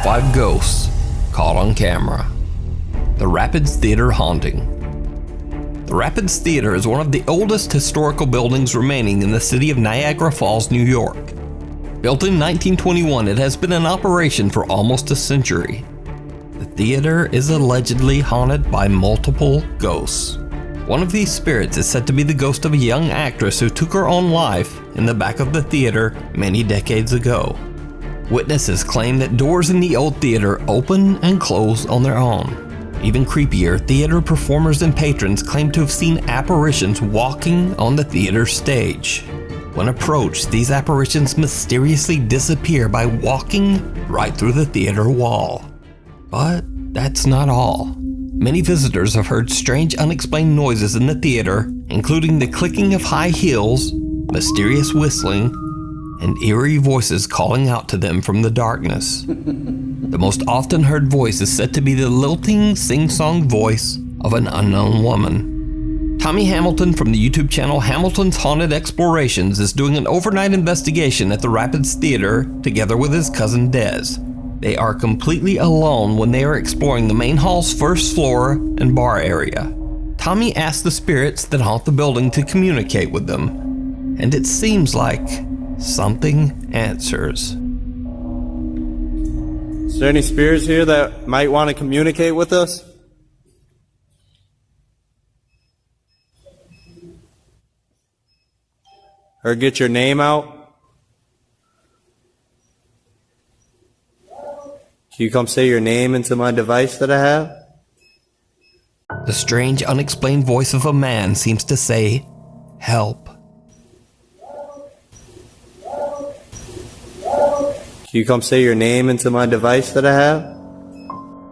Top 5 Ghosts Caught on Camera. The Rapids Theater Haunting. The Rapids Theater is one of the oldest historical buildings remaining in the city of Niagara Falls, New York. Built in 1921, it has been in operation for almost a century. The theater is allegedly haunted by multiple ghosts. One of these spirits is said to be the ghost of a young actress who took her own life in the back of the theater many decades ago. Witnesses claim that doors in the old theater open and close on their own. Even creepier, theater performers and patrons claim to have seen apparitions walking on the theater stage. When approached, these apparitions mysteriously disappear by walking right through the theater wall. But that's not all. Many visitors have heard strange unexplained noises in the theater, including the clicking of high heels, mysterious whistling, and eerie voices calling out to them from the darkness. The most often heard voice is said to be the lilting, sing-song voice of an unknown woman. Tommy Hamilton from the YouTube channel Hamilton's Haunted Explorations is doing an overnight investigation at the Rapids Theater together with his cousin Des. They are completely alone when they are exploring the main hall's first floor and bar area. Tommy asks the spirits that haunt the building to communicate with them, and it seems like something answers. Is there any spirits here that might want to communicate with us? Or get your name out? Can you come say your name into my device that I have? The strange, unexplained voice of a man seems to say, "Help." Can you come say your name into my device that I have?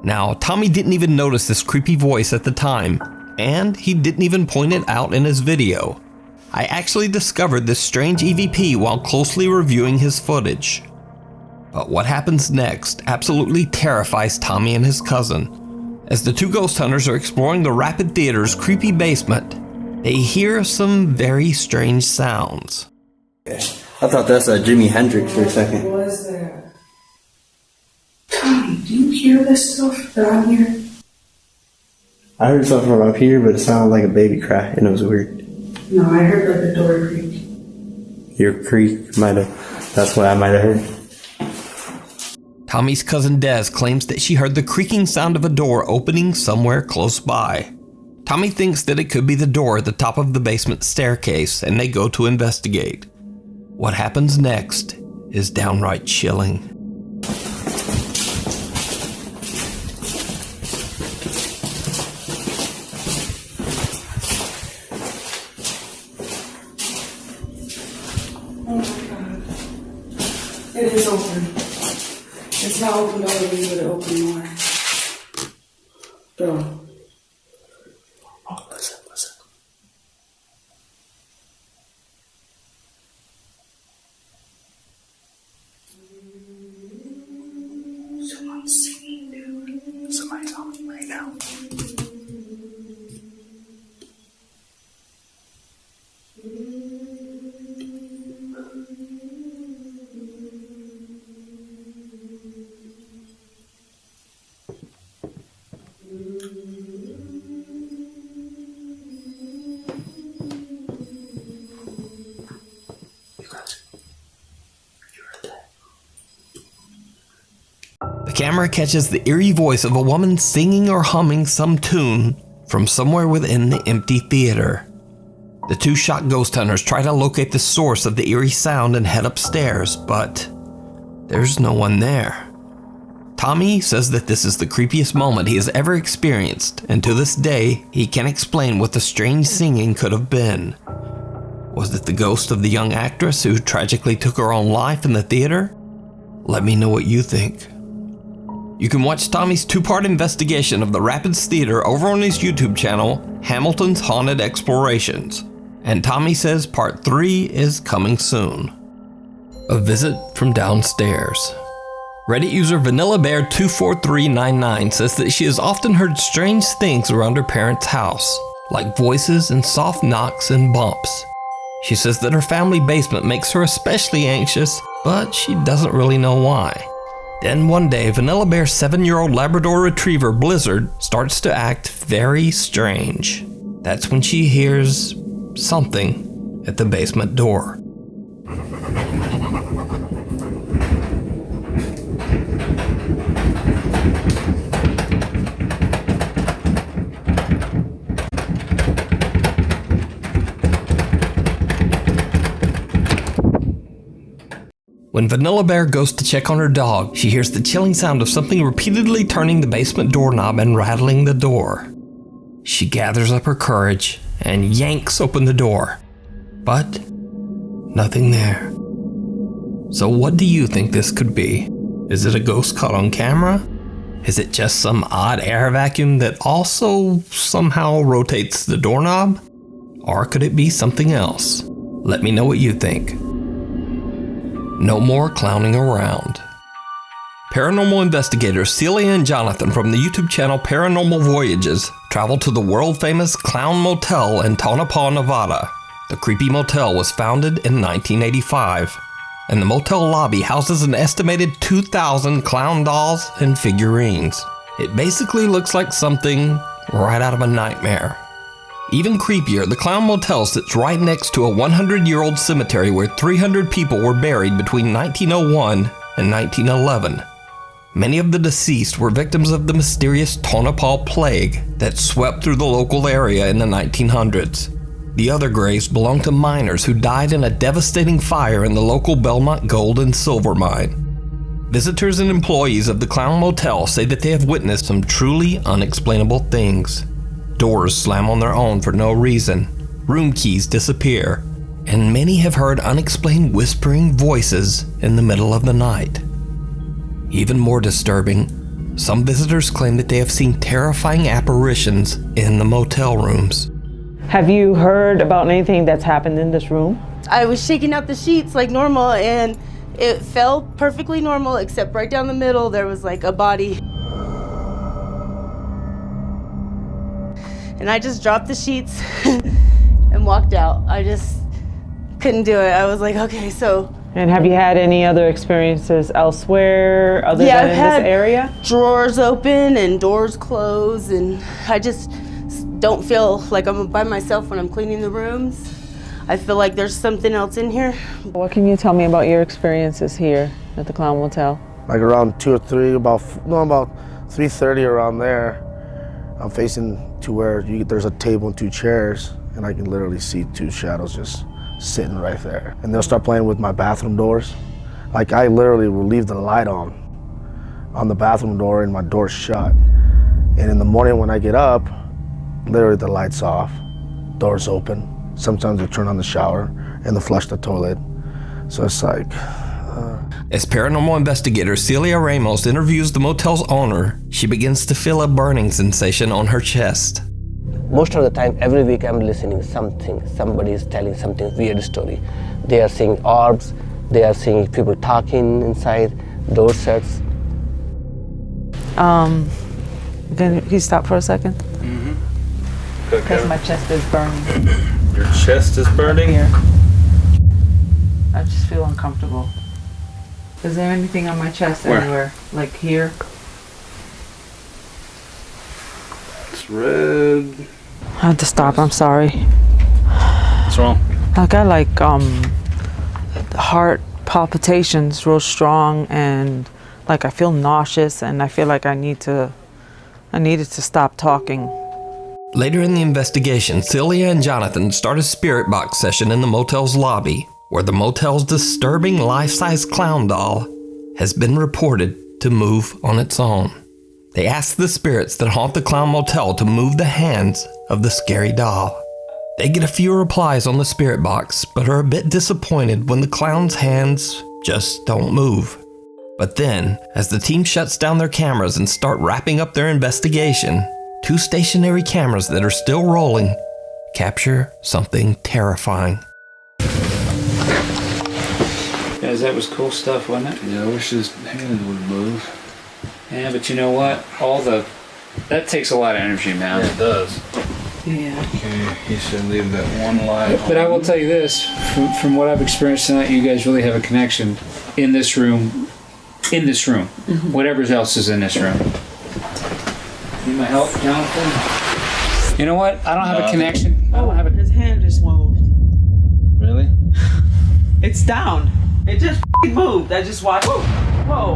Now, Tommy didn't even notice this creepy voice at the time, and he didn't even point it out in his video. I actually discovered this strange EVP while closely reviewing his footage. But what happens next absolutely terrifies Tommy and his cousin. As the two ghost hunters are exploring the Rapid Theater's creepy basement, they hear some very strange sounds. I thought that's Jimi Hendrix for a second. What was that? Tommy, do you hear this stuff that I'm hearing? I heard something from up here, but it sounded like a baby cry, and it was weird. No, I heard like a door creak. Your creak might have, that's what I might have heard. Tommy's cousin Des claims that she heard the creaking sound of a door opening somewhere close by. Tommy thinks that it could be the door at the top of the basement staircase, and they go to investigate. What happens next is downright chilling. Oh my God. It is open. It's not open all the way, but it open more. Bro. Oh, listen. Someone's singing, dude. Somebody's on me right now. The camera catches the eerie voice of a woman singing or humming some tune from somewhere within the empty theater. The two shocked ghost hunters try to locate the source of the eerie sound and head upstairs, but there's no one there. Tommy says that this is the creepiest moment he has ever experienced, and to this day, he can't explain what the strange singing could have been. Was it the ghost of the young actress who tragically took her own life in the theater? Let me know what you think. You can watch Tommy's two-part investigation of the Rapids Theater over on his YouTube channel, Hamilton's Haunted Explorations. And Tommy says part 3 is coming soon. A visit from downstairs. Reddit user VanillaBear24399 says that she has often heard strange things around her parents' house, like voices and soft knocks and bumps. She says that her family basement makes her especially anxious, but she doesn't really know why. Then one day, Vanilla Bear's 7-year-old Labrador Retriever, Blizzard, starts to act very strange. That's when she hears something at the basement door. When Vanilla Bear goes to check on her dog, she hears the chilling sound of something repeatedly turning the basement doorknob and rattling the door. She gathers up her courage and yanks open the door, but nothing there. So what do you think this could be? Is it a ghost caught on camera? Is it just some odd air vacuum that also somehow rotates the doorknob? Or could it be something else? Let me know what you think. No more clowning around. Paranormal investigators Celia and Jonathan from the YouTube channel Paranormal Voyages travel to the world-famous Clown Motel in Tonopah, Nevada. The creepy motel was founded in 1985, and the motel lobby houses an estimated 2,000 clown dolls and figurines. It basically looks like something right out of a nightmare. Even creepier, the Clown Motel sits right next to a 100-year-old cemetery where 300 people were buried between 1901 and 1911. Many of the deceased were victims of the mysterious Tonopah plague that swept through the local area in the 1900s. The other graves belong to miners who died in a devastating fire in the local Belmont gold and silver mine. Visitors and employees of the Clown Motel say that they have witnessed some truly unexplainable things. Doors slam on their own for no reason, room keys disappear, and many have heard unexplained whispering voices in the middle of the night. Even more disturbing, some visitors claim that they have seen terrifying apparitions in the motel rooms. Have you heard about anything that's happened in this room? I was shaking out the sheets like normal, and it felt perfectly normal, except right down the middle there was like a body. And I just dropped the sheets and walked out. I just couldn't do it. I was like, okay, so. And have you had any other experiences elsewhere other than in this area? Drawers open and doors closed, and I just don't feel like I'm by myself when I'm cleaning the rooms. I feel like there's something else in here. What can you tell me about your experiences here at the Clown Motel? Like around 2 or 3, about 3:30 around there. I'm facing to where there's a table and 2 chairs, and I can literally see 2 shadows just sitting right there. And they'll start playing with my bathroom doors. Like I literally will leave the light on the bathroom door and my door's shut. And in the morning when I get up, literally the light's off, door's open. Sometimes they turn on the shower and they flush the toilet. So it's like, As paranormal investigator Celia Ramos interviews the motel's owner, she begins to feel a burning sensation on her chest. Most of the time, every week I'm listening something. Somebody is telling something weird story. They are seeing orbs, they are seeing people talking inside, door shuts. Can you stop for a second? Because my chest is burning. Your chest is burning? Here. I just feel uncomfortable. Is there anything on my chest anywhere? Like here? It's red. I had to stop, I'm sorry. What's wrong? I got like heart palpitations real strong, and like I feel nauseous, and I feel like I needed to stop talking. Later in the investigation, Celia and Jonathan start a spirit box session in the motel's lobby, where the motel's disturbing life-size clown doll has been reported to move on its own. They ask the spirits that haunt the Clown Motel to move the hands of the scary doll. They get a few replies on the spirit box, but are a bit disappointed when the clown's hands just don't move. But then, as the team shuts down their cameras and start wrapping up their investigation, 2 stationary cameras that are still rolling capture something terrifying. Guys, that was cool stuff, wasn't it? Yeah, I wish his hand would move. Yeah, but you know what? That takes a lot of energy, man. Yeah, it does. Yeah. Okay, he should leave that one light on. But I will tell you this, from what I've experienced tonight, you guys really have a connection in this room. in this room. Whatever else is in this room. Need my help, Jonathan? You know what? I don't have a connection. I don't have a. His hand just moved. Really? It's down. It just moved. I just watched. Whoa.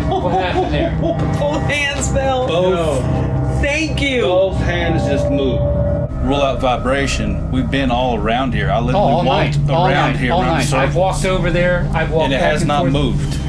What happened there? Both hands fell. Both. Thank you. Both hands just moved. Rule out vibration. We've been all around here. I literally walked around here. All around night. I've walked over there. I've walked and it back has and not forth. moved.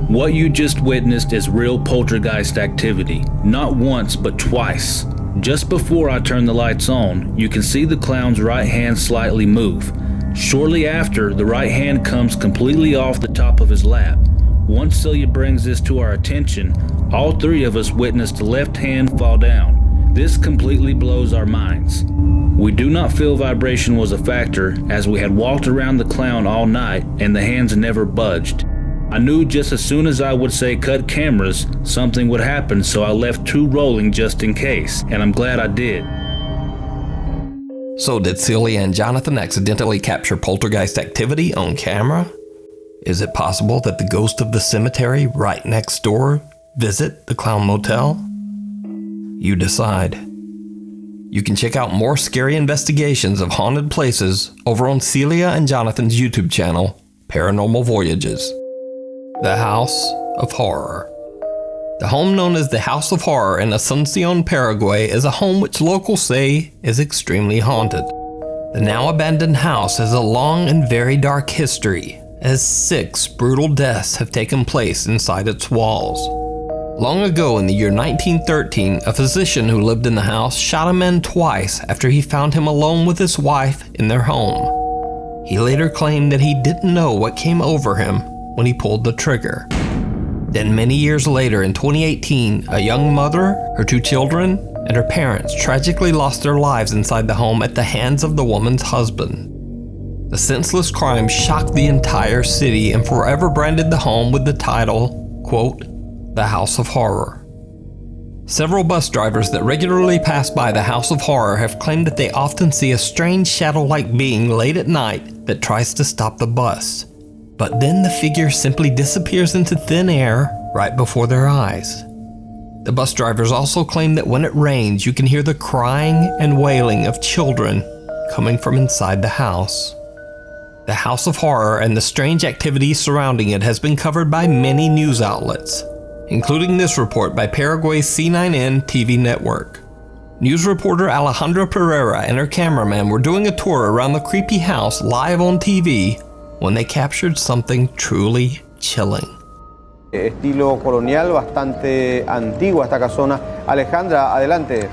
What you just witnessed is real poltergeist activity. Not once, but twice. Just before I turn the lights on, you can see the clown's right hand slightly move. Shortly after, the right hand comes completely off the top of his lap. Once Celia brings this to our attention, all three of us witnessed the left hand fall down. This completely blows our minds. We do not feel vibration was a factor, as we had walked around the clown all night and the hands never budged. I knew just as soon as I would say cut cameras, something would happen, so I left 2 rolling just in case, and I'm glad I did. So did Celia and Jonathan accidentally capture poltergeist activity on camera? Is it possible that the ghost of the cemetery right next door visit the Clown Motel? You decide. You can check out more scary investigations of haunted places over on Celia and Jonathan's YouTube channel, Paranormal Voyages. The House of Horror. The home known as the House of Horror in Asuncion, Paraguay is a home which locals say is extremely haunted. The now abandoned house has a long and very dark history, as 6 brutal deaths have taken place inside its walls. Long ago in the year 1913, a physician who lived in the house shot a man twice after he found him alone with his wife in their home. He later claimed that he didn't know what came over him when he pulled the trigger. Then many years later in 2018, a young mother, her 2 children, and her parents tragically lost their lives inside the home at the hands of the woman's husband. The senseless crime shocked the entire city and forever branded the home with the title, quote, The House of Horror. Several bus drivers that regularly pass by the House of Horror have claimed that they often see a strange shadow-like being late at night that tries to stop the bus. But then the figure simply disappears into thin air right before their eyes. The bus drivers also claim that when it rains, you can hear the crying and wailing of children coming from inside the house. The House of Horror and the strange activity surrounding it has been covered by many news outlets, including this report by Paraguay's C9N TV network. News reporter Alejandra Pereira and her cameraman were doing a tour around the creepy house live on TV when they captured something truly chilling. Estilo colonial, bastante antigua esta casona. Alejandra, adelante.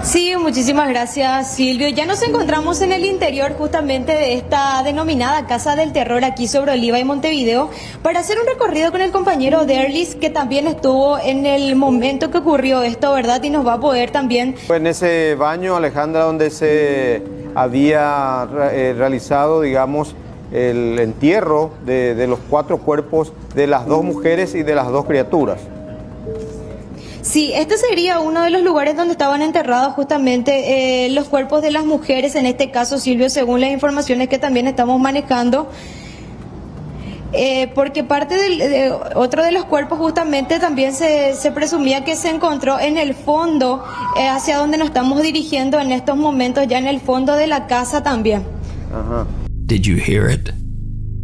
Sí, muchísimas gracias, Silvio. Ya nos encontramos en el interior justamente de esta denominada Casa del Terror aquí sobre Oliva y Montevideo para hacer un recorrido con el compañero Derlis, que también estuvo en el momento que ocurrió esto, ¿verdad? Y nos va a poder también... Fue en ese baño, Alejandra, donde se había realizado, digamos, el entierro de los 4 cuerpos de las 2 mujeres y de las 2 criaturas. Sí, este sería uno de los lugares donde estaban enterrados justamente los cuerpos de las mujeres, en este caso, Silvio, según las informaciones que también estamos manejando. Porque parte de otro de los cuerpos justamente también se presumía que se encontró en el fondo, hacia donde nos estamos dirigiendo en estos momentos, ya en el fondo de la casa también. Did you hear it?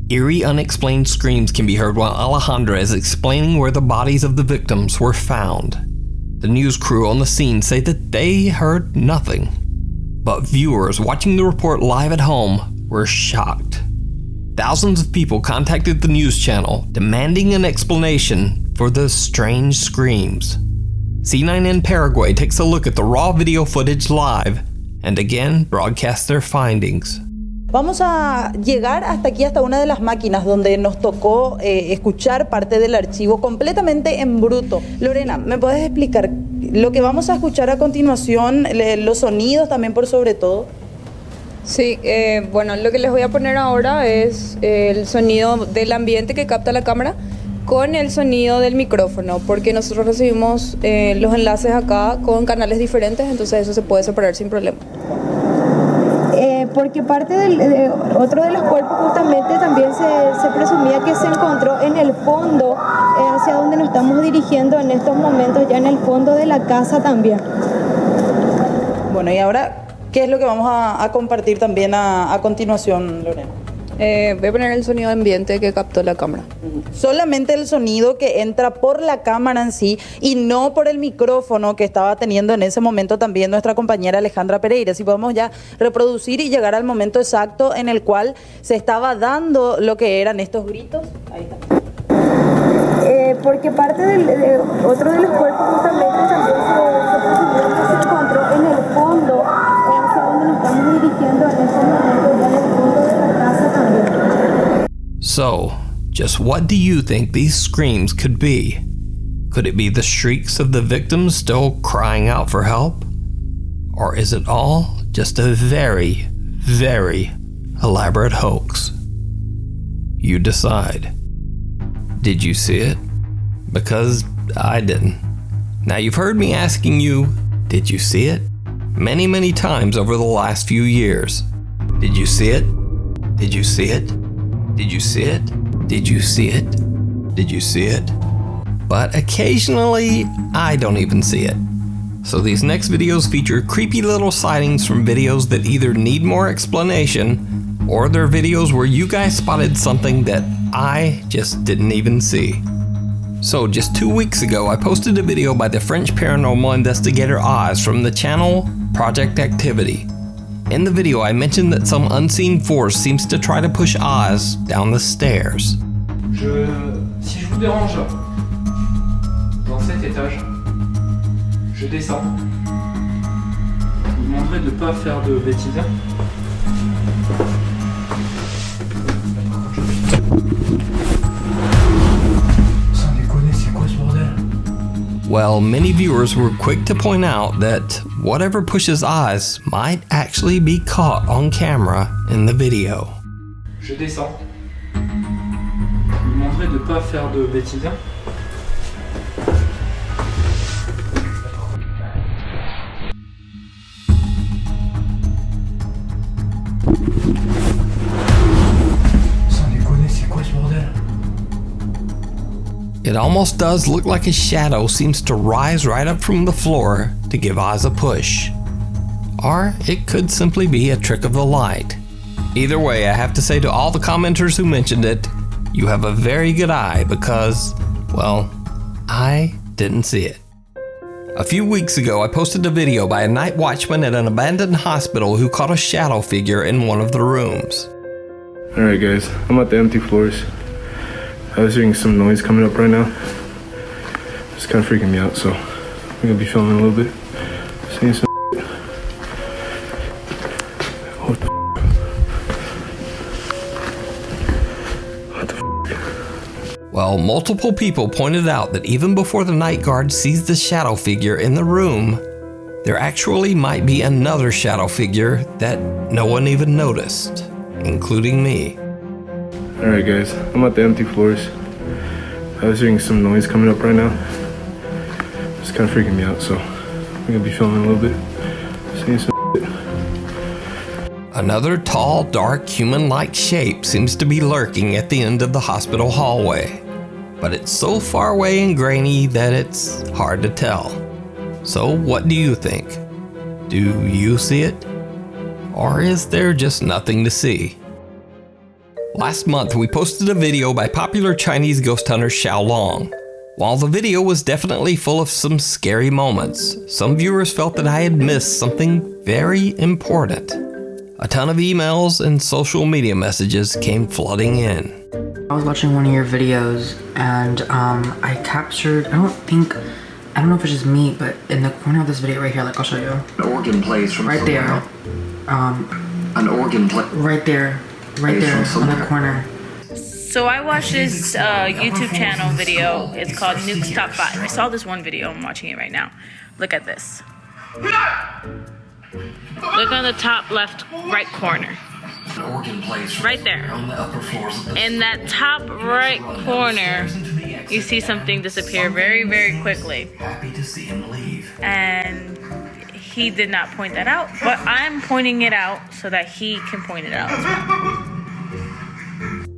Eerie, unexplained screams can be heard while Alejandra is explaining where the bodies of the victims were found. The news crew on the scene say that they heard nothing, but viewers watching the report live at home were shocked. Thousands of people contacted the news channel, demanding an explanation for the strange screams. C9N Paraguay takes a look at the raw video footage live, and again broadcasts their findings. Vamos a llegar hasta aquí, hasta una de las máquinas donde nos tocó escuchar parte del archivo completamente en bruto. Lorena, ¿me puedes explicar lo que vamos a escuchar a continuación, los sonidos también por sobre todo? Sí, bueno, lo que les voy a poner ahora es el sonido del ambiente que capta la cámara con el sonido del micrófono, porque nosotros recibimos los enlaces acá con canales diferentes, entonces eso se puede separar sin problema. porque parte de otro de los cuerpos justamente también se presumía que se encontró en el fondo, hacia donde nos estamos dirigiendo en estos momentos, ya en el fondo de la casa también. Bueno, y ahora, ¿qué es lo que vamos a compartir también a continuación, Lorena? Voy a poner el sonido ambiente que captó la cámara. Solamente el sonido que entra por la cámara en sí y no por el micrófono que estaba teniendo en ese momento también nuestra compañera Alejandra Pereira. Si podemos ya reproducir y llegar al momento exacto en el cual se estaba dando lo que eran estos gritos. Ahí está. Porque parte de otro de los cuerpos justamente también se encontró en el fondo, hacia donde nos estamos dirigiendo en estos momentos, ya en el fondo de la casa también. So, just what do you think these screams could be? Could it be the shrieks of the victims still crying out for help? Or is it all just a very, very elaborate hoax? You decide. Did you see it? Because I didn't. Now you've heard me asking you, did you see it? Many, many times over the last few years. Did you see it? Did you see it? Did you see it? Did you see it? Did you see it? But occasionally, I don't even see it. So these next videos feature creepy little sightings from videos that either need more explanation, or they're videos where you guys spotted something that I just didn't even see. So just 2 weeks ago, I posted a video by the French paranormal investigator Oz from the channel Project Activity. In the video, I mentioned that some unseen force seems to try to push Oz down the stairs. Si je vous dérange dans cet étage, je descends. Je vous demanderai de ne pas faire de bêtises. Well, many viewers were quick to point out that whatever pushes Oz might actually be caught on camera in the video. Je descends. Je vous demanderai de ne pas faire de bêtises. It almost does look like a shadow seems to rise right up from the floor to give Oz a push. Or it could simply be a trick of the light. Either way, I have to say to all the commenters who mentioned it, you have a very good eye because, well, I didn't see it. A few weeks ago, I posted a video by a night watchman at an abandoned hospital who caught a shadow figure in one of the rooms. Alright guys, I'm at the empty floors. I was hearing some noise coming up right now. It's kind of freaking me out, so I'm gonna be filming a little bit. Seeing some What the What the Well, multiple people pointed out that even before the night guard sees the shadow figure in the room, there actually might be another shadow figure that no one even noticed, including me. Alright guys, I'm at the empty floors. I was hearing some noise coming up right now. It's kind of freaking me out, so I'm gonna be filming a little bit. Seeing some Another tall, dark, human-like shape seems to be lurking at the end of the hospital hallway. But it's so far away and grainy that it's hard to tell. So what do you think? Do you see it? Or is there just nothing to see? Last month, we posted a video by popular Chinese ghost hunter Xiao Long. While the video was definitely full of some scary moments, some viewers felt that I had missed something very important. A ton of emails and social media messages came flooding in. I was watching one of your videos and I captured, I don't know if it's just me, but in the corner of this video right here, like I'll show you. An organ plays from right there. An organ play. Right there on the corner. So I watched this YouTube channel video. It's called Nuke's Top 5. I saw this one video. I'm watching it right now. Look at this. Look on the top left right corner. Right there. In that top right corner, you see something disappear very, very quickly. And he did not point that out, but I'm pointing it out so that he can point it out as well.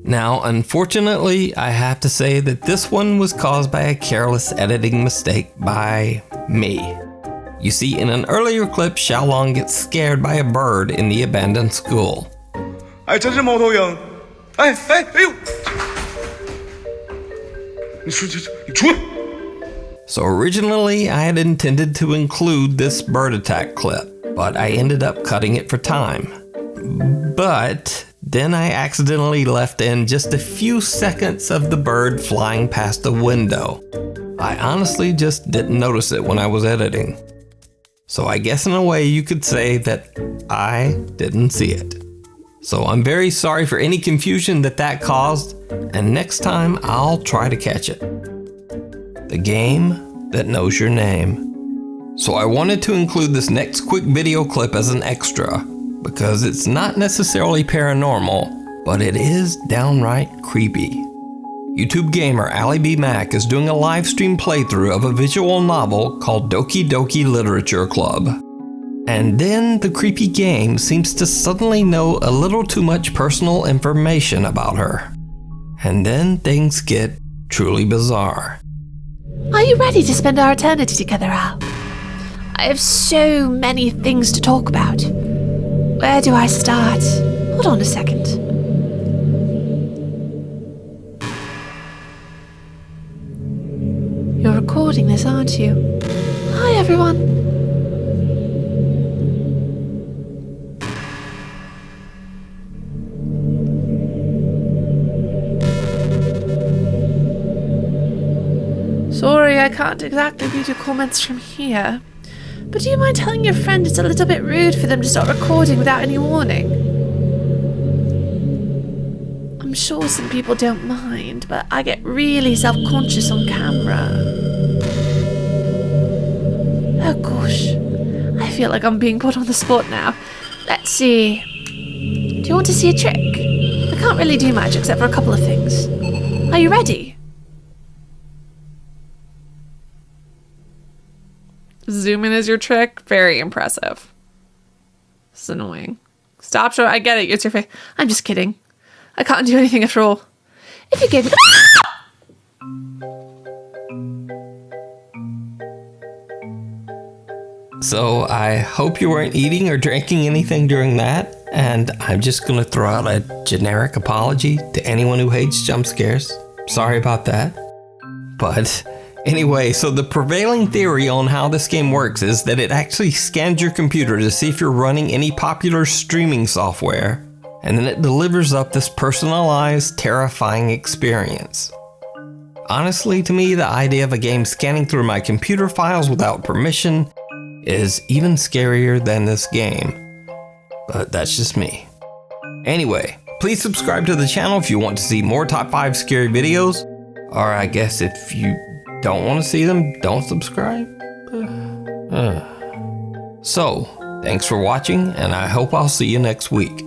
Now, unfortunately, I have to say that this one was caused by a careless editing mistake by me. You see, in an earlier clip, Xiaolong gets scared by a bird in the abandoned school. 哎，这是猫头鹰！哎呦！你出去！ So originally, I had intended to include this bird attack clip, but I ended up cutting it for time. But then I accidentally left in just a few seconds of the bird flying past the window. I honestly just didn't notice it when I was editing. So I guess in a way you could say that I didn't see it. So I'm very sorry for any confusion that caused, and next time I'll try to catch it. The game that knows your name. So I wanted to include this next quick video clip as an extra, because it's not necessarily paranormal, but it is downright creepy. YouTube gamer Ally B Mac is doing a live stream playthrough of a visual novel called Doki Doki Literature Club. And then the creepy game seems to suddenly know a little too much personal information about her. And then things get truly bizarre. Are you ready to spend our eternity together, Al? I have so many things to talk about. Where do I start? Hold on a second. You're recording this, aren't you? Hi, everyone. Sorry, I can't exactly read your comments from here. But do you mind telling your friend it's a little bit rude for them to start recording without any warning? I'm sure some people don't mind, but I get really self-conscious on camera. Oh gosh, I feel like I'm being put on the spot now. Let's see. Do you want to see a trick? I can't really do much except for a couple of things. Are you ready? Zoom in is your trick. Very impressive. This is annoying. Stop showing. I get it. It's your face. I'm just kidding. I can't do anything after all. If you gave me... So I hope you weren't eating or drinking anything during that, and I'm just gonna throw out a generic apology to anyone who hates jump scares. Sorry about that. But anyway, so the prevailing theory on how this game works is that it actually scans your computer to see if you're running any popular streaming software, and then it delivers up this personalized, terrifying experience. Honestly, to me, the idea of a game scanning through my computer files without permission is even scarier than this game. But that's just me. Anyway, please subscribe to the channel if you want to see more top 5 scary videos, or I guess if you don't want to see them, don't subscribe. So, thanks for watching, and I hope I'll see you next week.